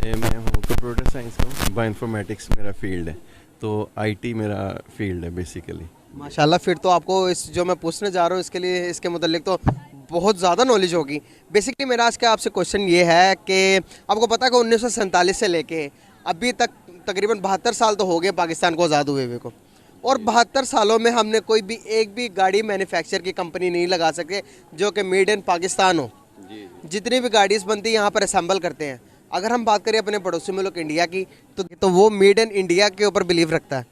मैं हूँ computer science का हूँ, बायोइन्फॉर्मेटिक्स मेरा फील्ड है, तो आईटी मेरा फील्ड है बेसिकली। माशाल्लाह, फिर तो आपको इस जो मैं पूछने जा रहा हूँ इसके लिए, इसके मुतालिक तो बहुत ज़्यादा नॉलेज होगी। बेसिकली मेरा आज का आपसे क्वेश्चन ये है कि आपको पता है कि 1947 से लेके अभी तक तकरीबन 72 साल तो हो गए पाकिस्तान को आज़ाद हुए को, और 72 सालों में हमने कोई भी एक भी गाड़ी मैन्युफैक्चर की कंपनी नहीं लगा सके जो कि मेड इन पाकिस्तान हो। जितनी भी गाड़ीज़ बनती हैं यहाँ पर असेंबल करते हैं। अगर हम बात करें अपने पड़ोसी मुल्क इंडिया की, तो वो मेड इन इंडिया के ऊपर बिलीव रखता है।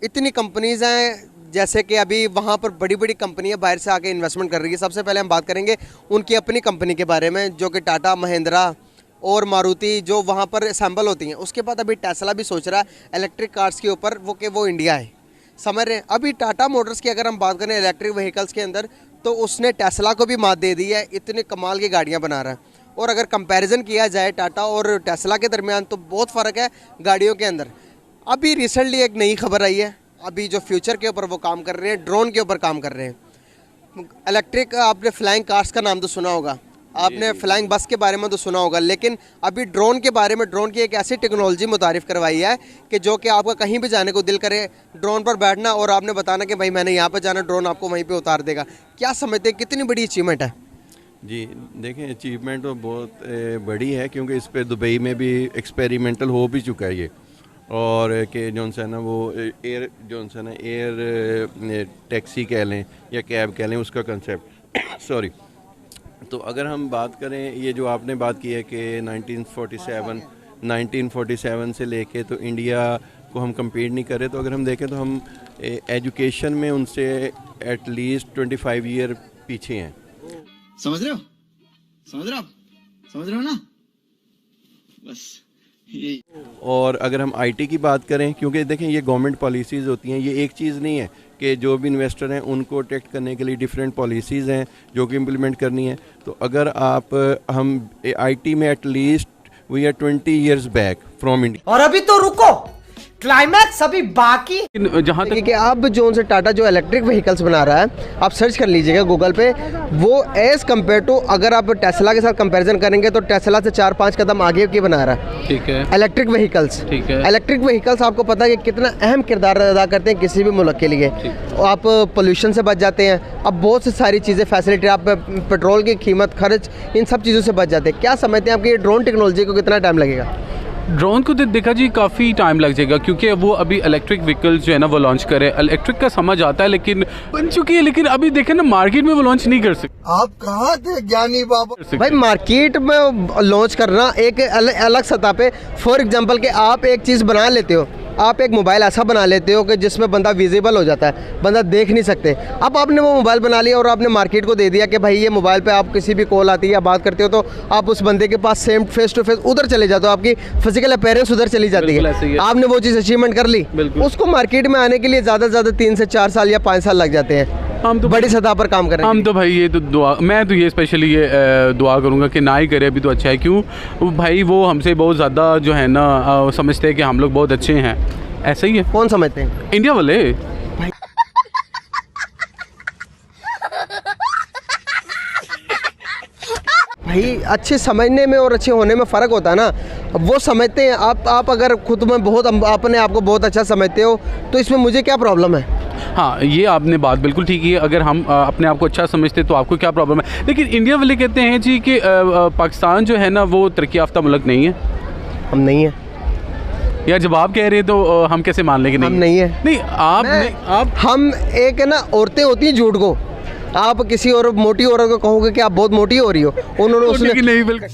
इतनी कंपनीज़ हैं, जैसे कि अभी वहाँ पर बड़ी बड़ी कंपनियाँ बाहर से आके इन्वेस्टमेंट कर रही है। सबसे पहले हम बात करेंगे उनकी अपनी कंपनी के बारे में, जो कि टाटा, महिंद्रा और मारुति जो वहाँ पर असेंबल होती हैं। उसके बाद अभी टेस्ला भी सोच रहा है इलेक्ट्रिक कार्स के ऊपर, वो इंडिया है, समझ रहे हैं। अभी टाटा मोटर्स की अगर हम बात करें इलेक्ट्रिक व्हीकल्स के अंदर, तो उसने टेस्ला को भी मात दे दी है, इतने कमाल की गाड़ियाँ बना रहा है। और अगर कंपैरिजन किया जाए टाटा और टेस्ला के दरमियान, तो बहुत फ़र्क है गाड़ियों के अंदर। अभी रिसेंटली एक नई खबर आई है, अभी जो फ्यूचर के ऊपर वो काम कर रहे हैं, ड्रोन के ऊपर काम कर रहे हैं। इलेक्ट्रिक, आपने फ्लाइंग कार्स का नाम तो सुना होगा, आपने फ्लाइंग बस के बारे में तो सुना होगा, लेकिन अभी ड्रोन के बारे में, ड्रोन की एक ऐसी टेक्नोलॉजी मुतारिफ करवाई है कि जो कि आपका कहीं भी जाने को दिल करे, ड्रोन पर बैठना और आपने बताना कि भाई मैंने यहाँ पर जाना, ड्रोन आपको वहीं पे उतार देगा। क्या समझते हैं कितनी बड़ी अचीवमेंट है? जी देखें, अचीवमेंट तो बहुत बड़ी है, क्योंकि इस पर दुबई में भी एक्सपेरिमेंटल हो भी चुका है ये। और कि जौन सा ना वो एयर टैक्सी कह लें या कैब कह लें, उसका कंसेप्ट सॉरी। तो अगर हम बात करें, ये जो आपने बात की है कि 1947 से लेके तो इंडिया को हम कम्पीट नहीं कर रहे, तो अगर हम देखें तो हम एजुकेशन में उनसे एटलीस्ट 25 ईयर पीछे हैं। समझ रहे हो? समझ रहे हो ना? बस यही। और अगर हम आईटी की बात करें, क्योंकि देखें ये गवर्नमेंट पॉलिसीज़ होती हैं, ये एक चीज़ नहीं है कि जो भी इन्वेस्टर हैं उनको अट्रैक्ट करने के लिए डिफरेंट पॉलिसीज़ हैं जो कि इम्प्लीमेंट करनी है। तो अगर हम आईटी में at least we are 20 years back from India. और अभी तो रुको, क्लाइमैक्स अभी बाकी। जहाँ तक कि अब जो से टाटा जो इलेक्ट्रिक व्हीकल्स बना रहा है, आप सर्च कर लीजिएगा गूगल पे, वो एज़ कम्पेयर टू अगर आप टेस्ला के साथ कंपैरिजन करेंगे तो टेस्ला से 4-5 कदम आगे की बना रहा है। ठीक है। इलेक्ट्रिक व्हीकल्स, ठीक है। इलेक्ट्रिक व्हीकल्स आपको पता है कि कितना अहम किरदार अदा करते हैं किसी भी मुल्क के लिए। आप पोल्यूशन से बच जाते हैं, अब बहुत सी सारी चीज़ें फैसिलिटी, आप पेट्रोल की कीमत, खर्च, इन सब चीज़ों से बच जाते हैं। क्या समझते हैं आपकी ये ड्रोन टेक्नोलॉजी को कितना टाइम लगेगा? ड्रोन को देखा जी काफ़ी टाइम लग जाएगा, क्योंकि वो अभी इलेक्ट्रिक व्हीकल्स जो है ना वो लॉन्च करे। इलेक्ट्रिक का समझ आता है, लेकिन बन चुकी है, लेकिन अभी देखें ना मार्केट में वो लॉन्च नहीं कर सकते। आप कहाँ थे ज्ञानी बाबा? भाई मार्केट में लॉन्च करना एक अलग सतह पे, फॉर एग्जांपल कि आप एक चीज़ बना लेते हो, आप एक मोबाइल ऐसा बना लेते हो कि जिसमें बंदा विजिबल हो जाता है, बंदा देख नहीं सकते। अब आपने वो मोबाइल बना लिया और आपने मार्केट को दे दिया कि भाई ये मोबाइल पे आप किसी भी कॉल आती है या बात करते हो तो आप उस बंदे के पास सेम फेस टू फेस उधर चले जाते हो, आपकी फिजिकल अपीयरेंस उधर चली जाती है। आपने वो चीज़ अचीवमेंट कर ली, उसको मार्केट में आने के लिए ज़्यादा से ज़्यादा 3 से 4 साल या 5 साल लग जाते हैं। हम तो बड़ी सतह पर काम कर रहे हैं। हम तो भाई ये तो दुआ, मैं तो ये स्पेशली ये दुआ करूँगा कि ना ही करे अभी तो अच्छा है। क्यों भाई, वो हमसे बहुत ज़्यादा जो है ना समझते हैं कि हम लोग बहुत अच्छे हैं। ऐसा ही है। कौन समझते हैं? इंडिया वाले। भाई अच्छे समझने में और अच्छे होने में फ़र्क होता है ना, वो समझते हैं। आप अगर खुद में बहुत अपने आप को बहुत अच्छा समझते हो तो इसमें मुझे क्या प्रॉब्लम है? हाँ, ये आपने बात बिल्कुल ठीक है। अगर हम अपने आप को अच्छा समझते तो आपको क्या प्रॉब्लम है? लेकिन इंडिया वाले कहते हैं जी कि पाकिस्तान जो है ना वो तरक्की याफ्ता मुल्क नहीं है। हम नहीं है यार, जब आप कह रहे हैं तो हम कैसे मान लेंगे? हम नहीं है। नहीं, आप हम एक है ना, औरतें होती हैं झूठ को, आप किसी और मोटी औरत को कहोगे कि आप बहुत मोटी हो रही हो, उन्होंने उसने नहीं बिल्कुल।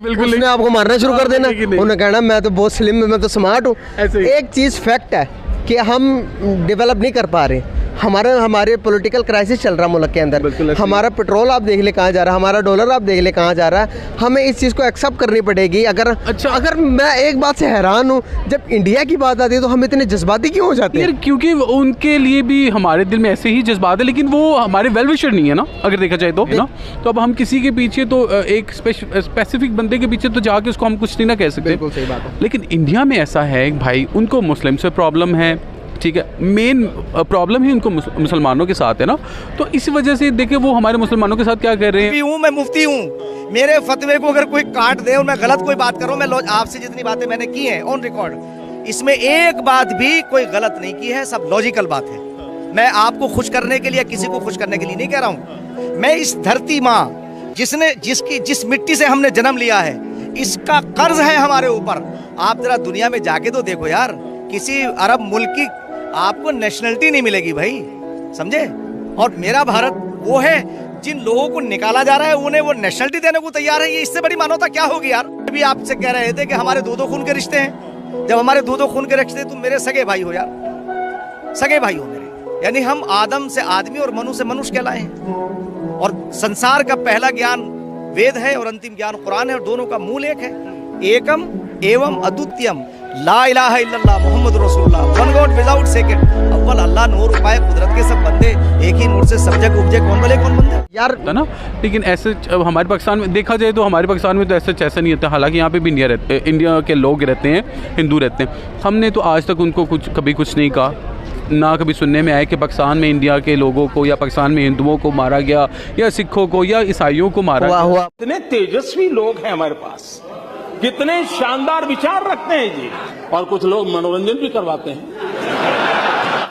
बिल्कुल उसने आपको मारना शुरू कर देना, उन्होंने कहना मैं तो बहुत स्लिम, मैं तो स्मार्ट हूँ। एक चीज़ फैक्ट है कि हम डेवलप नहीं कर पा रहे, हमारे पॉलिटिकल क्राइसिस चल रहा है मुल्क के अंदर, हमारा पेट्रोल आप देख ले कहाँ जा रहा है, हमारा डॉलर आप देख ले कहाँ जा रहा है, हमें इस चीज़ को एक्सेप्ट करनी पड़ेगी। अगर मैं एक बात से हैरान हूँ, जब इंडिया की बात आती है तो हम इतने जज्बाती क्यों हो जाते हैं? क्योंकि उनके लिए भी हमारे दिल में ऐसे ही जज्बात है, लेकिन वो हमारे वेल विशर नहीं है ना, अगर देखा जाए तो, है ना। तो अब हम किसी के पीछे तो एक स्पेसिफिक बंदे के पीछे तो जाके उसको हम कुछ नहीं ना कह सकते। बिल्कुल सही बात है। लेकिन इंडिया में ऐसा है भाई, उनको मुस्लिम से प्रॉब्लम है, ठीक है, मेन प्रॉब्लम ही उनको मुसलमानों के साथ है ना। तो इस वजह से देखिए वो हमारे मुसलमानों के साथ क्या कर रहे हैं। मैं मुफ्ती हूँ, मेरे फतवे को अगर कोई काट दे और मैं गलत कोई बात करूँ, मैं आपसे जितनी बातें मैंने की हैं ऑन रिकॉर्ड, इसमें एक बात भी कोई गलत नहीं की है, सब लॉजिकल बात है। मैं आपको खुश करने के लिए, किसी को खुश करने के लिए नहीं कह रहा हूँ। मैं इस धरती माँ जिस मिट्टी से हमने जन्म लिया है, इसका कर्ज है हमारे ऊपर। आप जरा दुनिया में जाके तो देखो यार, किसी अरब मुल्क की आपको नेशनलिटी नहीं मिलेगी भाई, समझे। और मेरा भारत वो है, जिन लोगों को निकाला जा रहा है उन्हें वो नेशनलिटी देने को तैयार है। ये इससे बड़ी मानवता क्या होगी यार। अभी आपसे कह रहे थे कि हमारे दो खून के रिश्ते हैं। जब हमारे दो खून के रिश्ते, तुम मेरे सगे भाई हो यार, सगे भाई हो मेरे। यानी हम आदम से आदमी और मनु से मनुष्य कहलाए हैं। और संसार का पहला ज्ञान वेद है और अंतिम ज्ञान कुरान है, और दोनों का मूल एक है, एकम एवं अद्वितीयम ला इलाहा इल्लल्लाह मुहम्मद रसूलुल्लाह, वन गॉड विदाउट सेकंड। अव्वल अल्लाह, नूर उपाय कुदरत के सब बंदे, एक ही नूर से सब जग उपजे, कौन भले कौन बंदे यार, है ना। लेकिन ऐसे हमारे पाकिस्तान में देखा जाए तो हमारे पाकिस्तान में तो ऐसा नहीं होता। हालांकि यहाँ पे भी इंडिया के लोग रहते हैं, हिंदू रहते हैं। हमने तो आज तक उनको कभी कुछ नहीं कहा, ना कभी सुनने में आया कि पाकिस्तान में इंडिया के लोगों को या पाकिस्तान में हिंदुओं को मारा गया, या सिखों को या ईसाइयों को मारा गया। कितने तेजस्वी लोग हैं हमारे पास, कितने शानदार विचार रखते हैं जी, और कुछ लोग मनोरंजन भी करवाते हैं।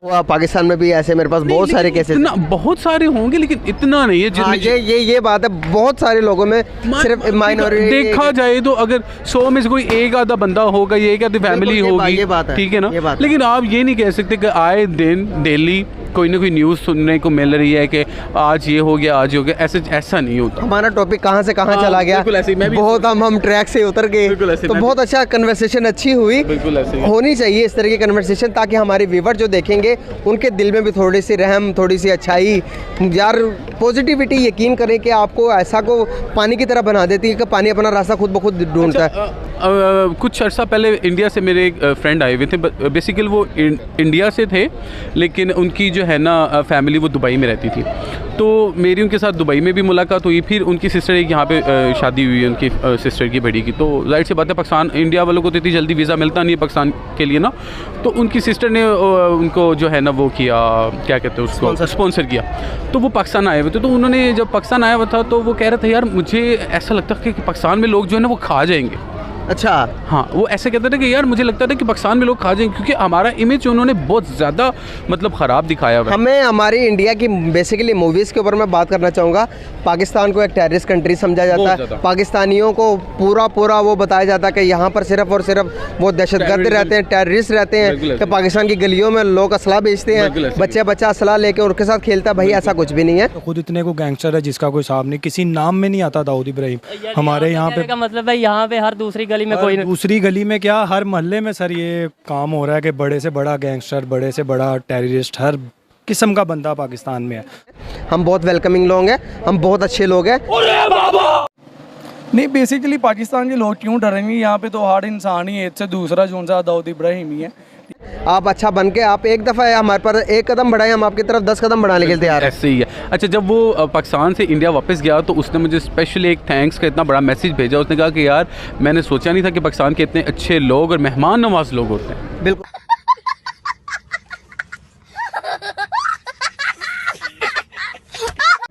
पाकिस्तान में भी ऐसे मेरे पास बहुत सारे केसेस, बहुत सारे होंगे, लेकिन इतना नहीं है। हाँ, ये बात है, बहुत सारे लोगों में सिर्फ माइनॉरिटी। देखा जाए तो अगर 100 में से कोई एक आधा बंदा होगा, ये एक आधी फैमिली होगी, ठीक है ना। लेकिन आप ये नहीं कह सकते कि आए दिन डेली कोई ना कोई न्यूज़ सुनने को मिल रही है कि आज ये हो गया, आज हो गया। ऐसा नहीं होता। हमारा टॉपिक कहाँ से कहाँ चला गया, बहुत हम ट्रैक से उतर गए। तो बहुत अच्छा कन्वर्सेशन अच्छी हुई, होनी चाहिए इस तरह की कन्वर्सेशन, ताकि हमारे व्यूअर जो देखेंगे उनके दिल में भी थोड़ी सी रहम, थोड़ी सी अच्छाई, यार पॉजिटिविटी। यकीन करें कि आपको ऐसा को पानी की तरह बना देती है कि पानी अपना रास्ता खुद ब खुद ढूंढता है। कुछ अर्सा पहले इंडिया से मेरे एक फ्रेंड आए हुए थे। बेसिकली वो इंडिया से थे, लेकिन उनकी जो है ना फैमिली वो दुबई में रहती थी। तो मेरी उनके साथ दुबई में भी मुलाकात हुई। फिर उनकी सिस्टर एक यहाँ पे शादी हुई है उनकी सिस्टर की बड़ी की। तो जाहिर सी बात है, पाकिस्तान इंडिया वालों को तो इतनी जल्दी वीज़ा मिलता नहीं है पाकिस्तान के लिए ना। तो उनकी सिस्टर ने उनको जो है ना वो किया, क्या कहते हैं उसको, स्पॉन्सर किया। तो वो पाकिस्तान आए हुए थे। तो उन्होंने जब पाकिस्तान आया हुआ था तो वो कह रहा था, यार मुझे ऐसा लगता है कि पाकिस्तान में लोग जो है ना वो खा जाएंगे। अच्छा, हाँ, वो ऐसे कहते थे कि यार मुझे लगता था कि पाकिस्तान में लोग खा जाएंगे, क्योंकि हमारा इमेज उन्होंने बहुत ज़्यादा मतलब ख़राब दिखाया हुआ है। हमें हमारी इंडिया की बेसिकली मूवीज़ के ऊपर मैं बात करना चाहूँगा। पाकिस्तान को एक टेररिस्ट कंट्री समझा जाता है। पाकिस्तानियों को पूरा वो बताया जाता है कि यहाँ पर सिर्फ और सिर्फ वो दहशतगर्द रहते हैं, टेररिस्ट रहते हैं, कि पाकिस्तान की गलियों में लोग असला बेचते हैं, बच्चा असला लेके उनके साथ खेलता है। भाई ऐसा कुछ भी नहीं है। खुद इतने को गैंगस्टर है जिसका कोई हिसाब नहीं, किसी नाम में नहीं आता दाऊद इब्राहिम। हमारे यहाँ पे मतलब है, यहाँ पे हर दूसरी गली में कोई, दूसरी गली में क्या, हर मोहल्ले में सर ये काम हो रहा है कि बड़े से बड़ा गैंगस्टर, बड़े से बड़ा टेररिस्ट, हर किस्म का बंदा पाकिस्तान में है। हम बहुत वेलकमिंग लोग हैं, हम बहुत अच्छे लोग हैं। नहीं, बेसिकली पाकिस्तान के लोग क्यों डरेंगे? यहाँ पे तो हर इंसान ही एक से दूसरा जो सा दाऊद इब्राहिम ही है। आप अच्छा बन के आप एक दफ़ा हमारे पर एक कदम बढ़ाएं, हम आपकी तरफ 10 कदम बढ़ाने के लिए तैयार हैं। ऐसे ही है। अच्छा, जब वो पाकिस्तान से इंडिया वापस गया तो उसने मुझे स्पेशली एक थैंक्स का इतना बड़ा मैसेज भेजा। उसने कहा कि यार मैंने सोचा नहीं था कि पाकिस्तान के इतने अच्छे लोग और मेहमान नवाज लोग होते हैं। बिल्कुल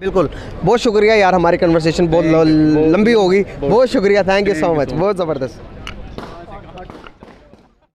बिल्कुल। बहुत शुक्रिया यार, हमारी कन्वर्सेशन बहुत लंबी होगी। बहुत शुक्रिया, थैंक यू सो मच, बहुत ज़बरदस्त।